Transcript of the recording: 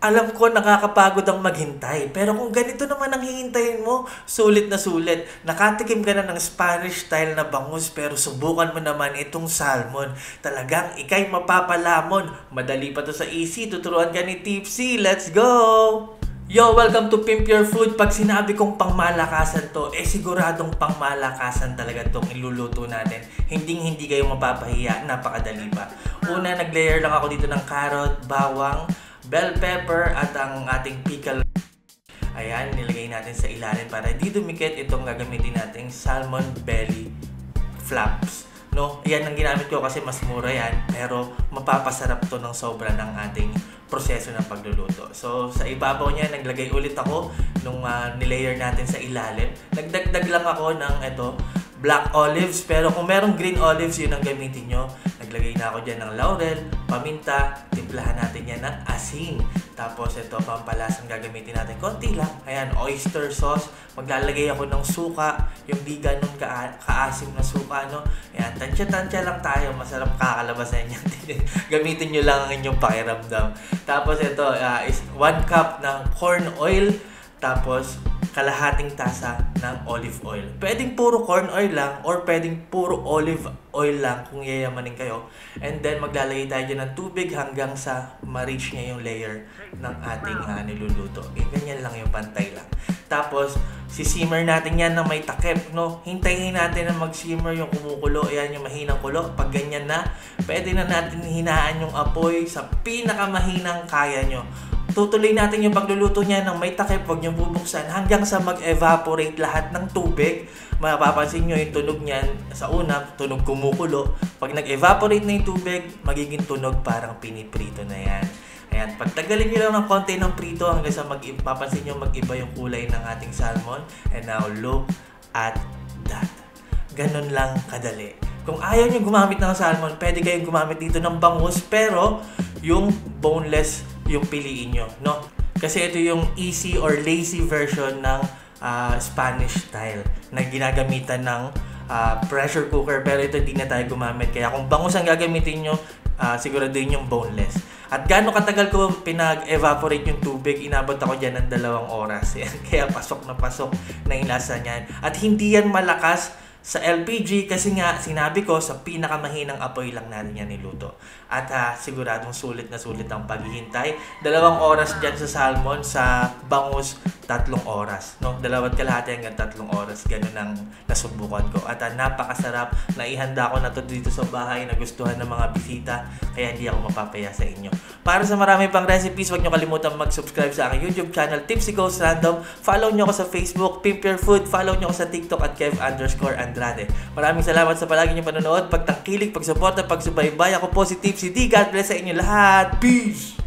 Alam ko nakakapagod ang maghintay, pero kung ganito naman ang hihintayin mo, sulit na sulit. Nakatikim ka na ng Spanish style na bangus pero subukan mo naman itong salmon. Talagang ikay mapapalamon. Madali pa to sa easy, tuturuan ka ni Tipsy. Let's go! Yo, welcome to Pimp Your Food. Pag sinabi kong pangmalakasan to, siguradong pangmalakasan talaga tong iluluto natin. Hindi kayo mapapahiya, napakadali pa. Una, naglayer lang ako dito ng carrot, bawang, bell pepper at ang ating pickle. Ayan, nilagay natin sa ilalim para di dumikit itong gagamitin nating salmon belly flaps. No, yan ang ginamit ko kasi mas mura yan, pero mapapasarap to ng sobra ng ating proseso ng pagluluto. So, sa ibabaw niya, naglagay ulit ako nung nilayer natin sa ilalim. Nagdagdag lang ako ng black olives, pero kung merong green olives, yun ang gamitin nyo. Naglagay na ako dyan ng laurel, paminta, timplahan natin yan ng asin. Tapos ito, pampalasang gagamitin natin. Konti lang. Ayan, oyster sauce. Maglalagay ako ng suka, yung di ganun kaasim na suka, no? Ayan, tansya-tansya lang tayo. Masarap kakalabasan yan. Gamitin nyo lang ang inyong pakiramdam. Tapos ito, is 1 cup ng corn oil. Tapos, kalahating tasa ng olive oil. Pwedeng puro corn oil lang or pwedeng puro olive oil lang kung yayamanin kayo. And then maglalagay tayo dyan ng tubig hanggang sa ma-reach niya yung layer ng ating niluluto. Ganyan lang yung pantay lang. Tapos sisimmer natin yan na may takip, no? Hintayin natin na mag-simmer yung kumukulo. Ayan yung mahinang kulo. Pag ganyan na, pwede na natin hinaan yung apoy sa pinakamahinang kaya nyo. Tutuloy natin yung pagluluto niya ng may takip, huwag nyo bubuksan hanggang sa mag-evaporate lahat ng tubig. Mapapansin nyo yung tunog niyan sa una, tunog kumukulo. Pag nag-evaporate na yung tubig, magiging tunog parang piniprito na yan. Ayan, pagtagalin nyo lang ng konti ng prito hanggang sa mapapansin nyo mag-iba yung kulay ng ating salmon. And now, look at that. Ganun lang kadali. Kung ayaw nyo gumamit ng salmon, pwede kayong gumamit dito ng bangus, pero yung boneless yung piliin nyo, no? Kasi ito yung easy or lazy version ng Spanish style na ginagamitan ng pressure cooker, pero ito hindi na tayo gumamit. Kaya kung bangus ang gagamitin nyo, siguraduhin yung boneless. At gaano katagal ko pinag-evaporate yung tubig, inabot ako dyan ng 2 oras. Kaya pasok na yung lasa niyan. At hindi yan malakas sa LPG kasi nga sinabi ko sa pinakamahinang apoy lang natin yan niluto. At siguradong sulit na sulit ang paghihintay. 2 oras dyan sa salmon, sa bangus 3 oras, no? 2 kalahati hanggang 3 oras. Ganun ang nasubukan ko. At napakasarap. Naihanda ko na to dito sa bahay, nagustuhan ng mga bisita, kaya hindi ako mapapaya sa inyo. Para sa marami pang recipes, huwag nyo kalimutan mag-subscribe sa aking YouTube channel, Tipsy Goes Random. Follow nyo ako sa Facebook, Pimp Your Food. Follow nyo ako sa TikTok at Kev_Andrade. Maraming salamat sa palagi nyo panonood, pagtangkilik, pagsuporta, pagsubaybay. Ako po si Tipsy D. God bless sa inyo lahat. Peace!